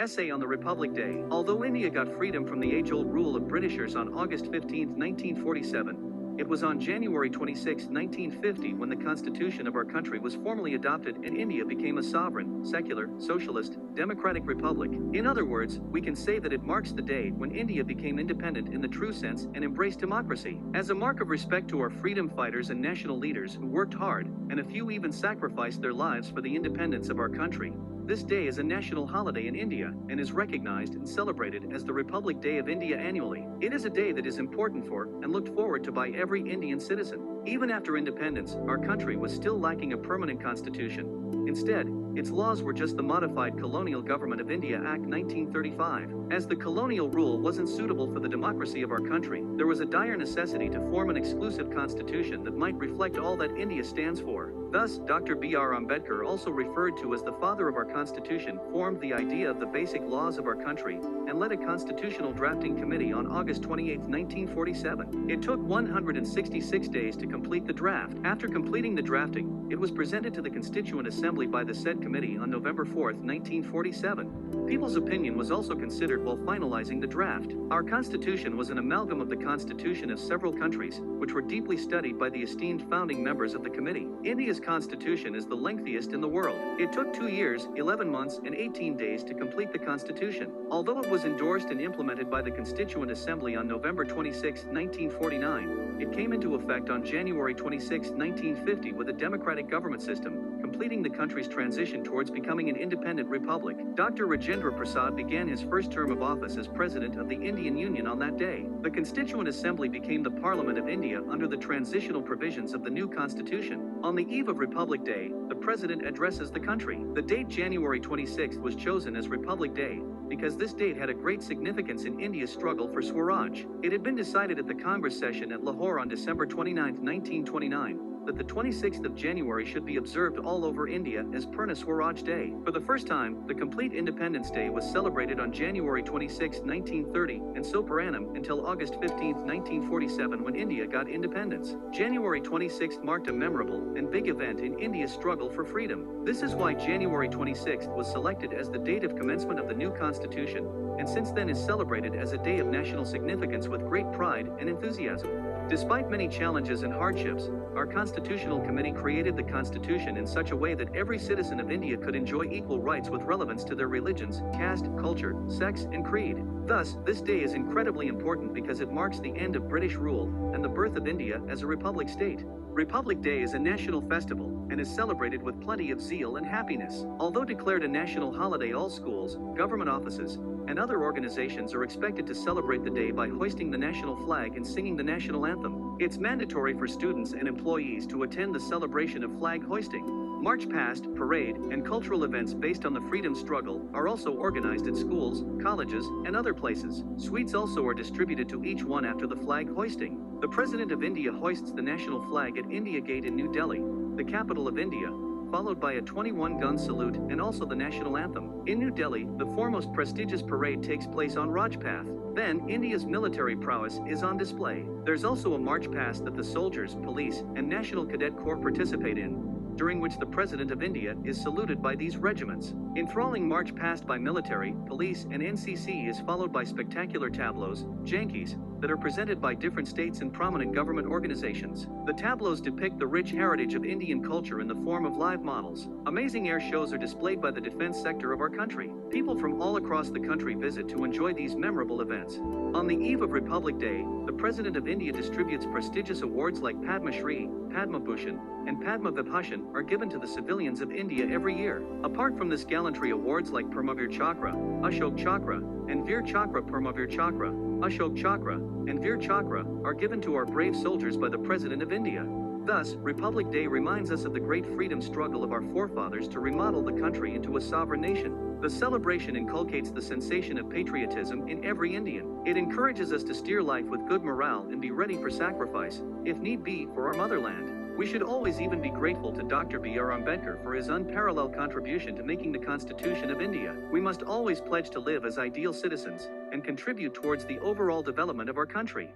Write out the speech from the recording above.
Essay on the Republic Day. Although India got freedom from the age-old rule of Britishers on August 15, 1947, it was on January 26, 1950 when the constitution of our country was formally adopted and India became a sovereign, secular, socialist, democratic republic. In other words, we can say that it marks the day when India became independent in the true sense and embraced democracy. As a mark of respect to our freedom fighters and national leaders who worked hard, and a few even sacrificed their lives for the independence of our country, this day is a national holiday in India and is recognized and celebrated as the Republic Day of India annually. It is a day that is important for and looked forward to by every Indian citizen. Even after independence, our country was still lacking a permanent constitution. Instead, its laws were just the modified Colonial Government of India Act 1935. As the colonial rule wasn't suitable for the democracy of our country, there was a dire necessity to form an exclusive constitution that might reflect all that India stands for. Thus, Dr. B.R. Ambedkar, also referred to as the father of our constitution, formed the idea of the basic laws of our country and led a constitutional drafting committee on August 28, 1947. It took 166 days to complete the draft. After completing the drafting, it was presented to the Constituent Assembly by the said committee on November 4, 1947. People's opinion was also considered while finalizing the draft. Our Constitution was an amalgam of the Constitution of several countries, which were deeply studied by the esteemed founding members of the committee. India's Constitution is the lengthiest in the world. It took 2 years, 11 months, and 18 days to complete the Constitution. Although it was endorsed and implemented by the Constituent Assembly on November 26, 1949, it came into effect on January 26, 1950 with a democratic government system, completing the country's transition towards becoming an independent republic. Dr. Rajendra Prasad began his first term of office as President of the Indian Union on that day. The Constituent Assembly became the Parliament of India under the transitional provisions of the new Constitution. On the eve of Republic Day, the President addresses the country. The date January 26th was chosen as Republic Day because this date had a great significance in India's struggle for Swaraj. It had been decided at the Congress session at Lahore on December 29, 1929, that the 26th of January should be observed all over India as Purna Swaraj Day. For the first time, the complete Independence Day was celebrated on January 26, 1930, and so per annum until August 15, 1947 when India got independence. January 26th marked a memorable and big event in India's struggle for freedom. This is why January 26th was selected as the date of commencement of the new Constitution, and since then is celebrated as a day of national significance with great pride and enthusiasm. Despite many challenges and hardships, our Constitutional Committee created the Constitution in such a way that every citizen of India could enjoy equal rights with relevance to their religions, caste, culture, sex, and creed. Thus, this day is incredibly important because it marks the end of British rule and the birth of India as a republic state. Republic Day is a national festival and is celebrated with plenty of zeal and happiness. Although declared a national holiday, all schools, government offices, and other organizations are expected to celebrate the day by hoisting the national flag and singing the national anthem. It's mandatory for students and employees to attend the celebration of flag hoisting. March past, parade, and cultural events based on the freedom struggle are also organized at schools, colleges, and other places. Sweets also are distributed to each one after the flag hoisting. The President of India hoists the national flag at India Gate in New Delhi, the capital of India, followed by a 21-gun salute and also the national anthem. In New Delhi, the foremost prestigious parade takes place on Rajpath. Then, India's military prowess is on display. There's also a march past that the soldiers, police, and National Cadet Corps participate in, during which the President of India is saluted by these regiments. Enthralling march past by military, police, and NCC is followed by spectacular tableaus, jankies, that are presented by different states and prominent government organizations. The tableaus depict the rich heritage of Indian culture in the form of live models. Amazing air shows are displayed by the defense sector of our country. People from all across the country visit to enjoy these memorable events. On the eve of Republic Day, the President of India distributes prestigious awards like Padma Shri, Padma Bhushan, and Padma Vibhushan are given to the civilians of India every year. Apart from this gallantry, awards like Parmavir Chakra, Ashok Chakra, and Veer Chakra, Parmavir Chakra, Ashok Chakra, and Veer Chakra are given to our brave soldiers by the President of India. Thus, Republic Day reminds us of the great freedom struggle of our forefathers to remodel the country into a sovereign nation. The celebration inculcates the sensation of patriotism in every Indian. It encourages us to steer life with good morale and be ready for sacrifice, if need be, for our motherland. We should always even be grateful to Dr. B.R. Ambedkar for his unparalleled contribution to making the Constitution of India. We must always pledge to live as ideal citizens and contribute towards the overall development of our country.